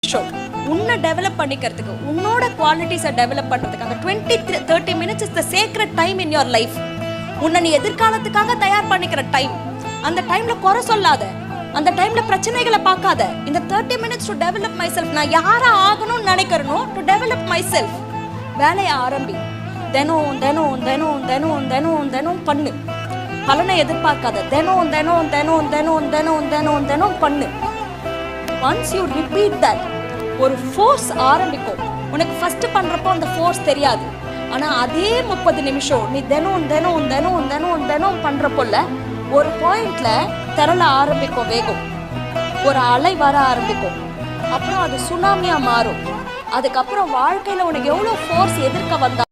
Show உன்னை develop பண்ணிக்கிறதுக்கு உன்னோட குவாலிட்டிஸை டெவலப் பண்ணுறதுக்கு அந்த 20-30 minutes is the sacred time in your life. உன்னை நீ எதிர்காலத்துக்காக தயார் பண்ணிக்கிற டைம். அந்த டைம்ல குறை சொல்லாத, அந்த டைம்ல பிரச்சனைகளை பார்க்காத. இந்த 30 minutes to develop my self. நான் யாரா ஆகணும்னு நினைக்கிறனோ டு டெவலப் மை செல்ஃப். வேலையை ஆரம்பி. தினம் தினம் தினம் தினம் தினம் தினம் பண்ணு. பலனை எதிர்பார்க்காத. தினம் தினம் தினம் தினம் தினம் தினம் தினம் பண்ணு. ஒன்ஸ் யூ ரிப்பீட் தட், ஒரு ஃபோர்ஸ் ஆரம்பிக்கும். உனக்கு ஃபர்ஸ்ட் பண்றப்போ அந்த ஃபோர்ஸ் தெரியாது. ஆனா அதே 30 நிமிஷம் நீ தினம் தினம் தினம் தினம் தினம் பண்றப்போல ஒரு பாயிண்ட்ல திரள ஆரம்பிக்கும் வேகம். ஒரு அலை வர ஆரம்பிக்கும். அப்புறம் அது சுனாமியா மாறும். அதுக்கப்புறம் வாழ்க்கையில உனக்கு எவ்வளவு ஃபோர்ஸ் எதிர்க்க வந்தா